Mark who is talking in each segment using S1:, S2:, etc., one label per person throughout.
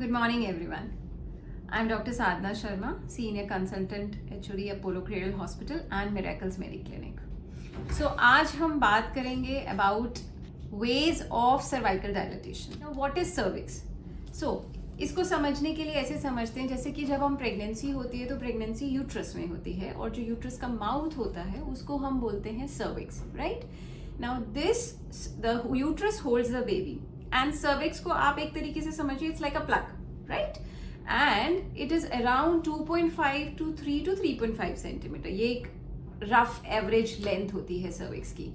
S1: Good morning, everyone. I'm Dr. Sadhna Sharma, Senior Consultant HOD Apollo Cradle Hospital and Miracles Mediclinic. So, आज हम बात करेंगे about ways of cervical dilatation. Now, what is cervix? So, इसको समझने के लिए ऐसे समझते हैं जैसे कि जब हम प्रेगनेंसी होती है तो प्रेगनेंसी यूट्रस में होती है और जो यूट्रस का माउथ होता है उसको हम बोलते हैं cervix, right? Now the uterus holds the baby and cervix को आप एक तरीके से समझिए it's like a plug, right? And it is around 2.5 to 3 to 3.5 centimetre. ये एक रफ एवरेज लेंथ होती है सर्विक्स की.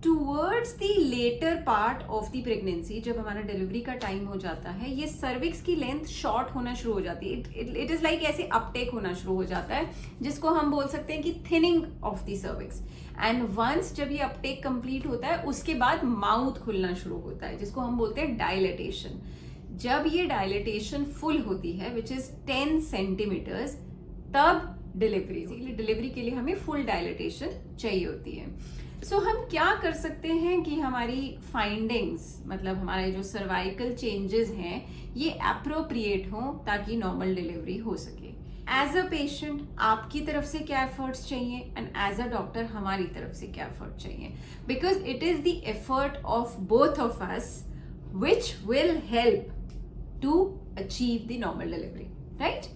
S1: Towards the latter part of the pregnancy, जब हमारा डिलीवरी का टाइम हो जाता है, ये सर्विक्स की लेंथ शॉर्ट होना शुरू हो जाती है. इट इज लाइक ऐसे अपटेक होना शुरू हो जाता है जिसको हम बोल सकते हैं कि thinning of the cervix. And once जब ये अपटेक कंप्लीट होता है उसके बाद माउथ खुलना शुरू होता है जिसको हम बोलते हैं डायलेटेशन. जब ये डायलेटेशन फुल होती है विच इज 10 सेंटीमीटर्स, तब डिलीवरी के लिए हमें फुल डायलेटेशन चाहिए होती है. सो हम क्या कर सकते हैं कि हमारी फाइंडिंग्स, मतलब हमारे जो सर्वाइकल चेंजेस हैं, ये अप्रोप्रिएट हों ताकि नॉर्मल डिलीवरी हो सके. एज अ पेशेंट आपकी तरफ से क्या एफर्ट्स चाहिए एंड एज अ डॉक्टर हमारी तरफ से क्या एफर्ट चाहिए, because it is the effort of both of us which will help to achieve the normal delivery, right?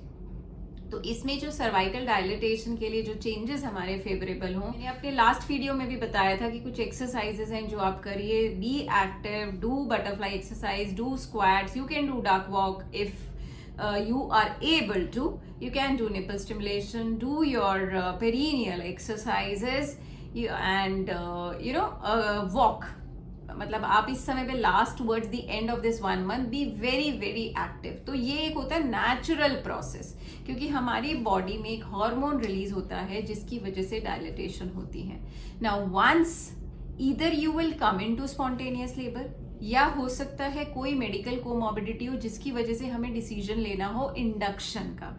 S1: तो इसमें जो सर्वाइकल डायलिटेशन के लिए जो चेंजेस हमारे फेवरेबल हों, मैंने अपने लास्ट वीडियो में भी बताया था कि कुछ एक्सरसाइजेस हैं जो आप करिए. Be active, do butterfly exercise, do squats, you can do duck walk if you are able to. You can do nipple stimulation, do your perineal exercises, and walk. मतलब आप इस समय पे last towards the end of this 1 month be very very active. तो ये एक होता है नेचुरल प्रोसेस, क्योंकि हमारी बॉडी में एक हार्मोन रिलीज होता है जिसकी वजह से डायलिटेशन होती है. Now once either you will come into spontaneous labour, या हो सकता है कोई मेडिकल कोमॉर्बिडिटी हो जिसकी वजह से हमें डिसीजन लेना हो इंडक्शन का.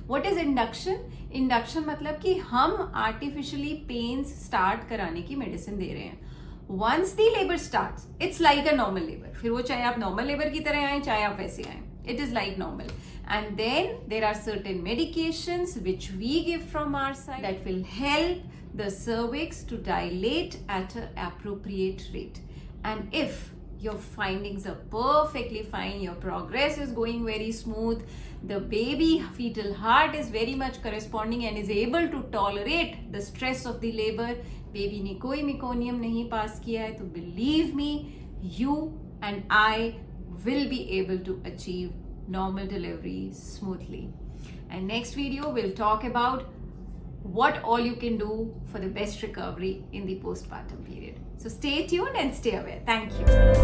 S1: What is induction? इंडक्शन मतलब कि हम आर्टिफिशियली पेन्स स्टार्ट कराने की मेडिसिन दे रहे हैं. Once the labor starts, it's like a normal labor. फिर वो चाहे आप normal labor की तरह आए चाहे आप वैसे आए, it is like normal. And then there are certain medications which we give from our side that will help the cervix to dilate at an appropriate rate. And if your findings are perfectly fine, your progress is going very smooth, the baby fetal heart is very much corresponding and is able to tolerate the stress of the labor, baby ने कोई meconium नहीं pass किया है, तो believe me, you and I will be able to achieve normal delivery smoothly. And next video we'll talk about what all you can do for the best recovery in the postpartum period. So stay tuned and stay aware. Thank you.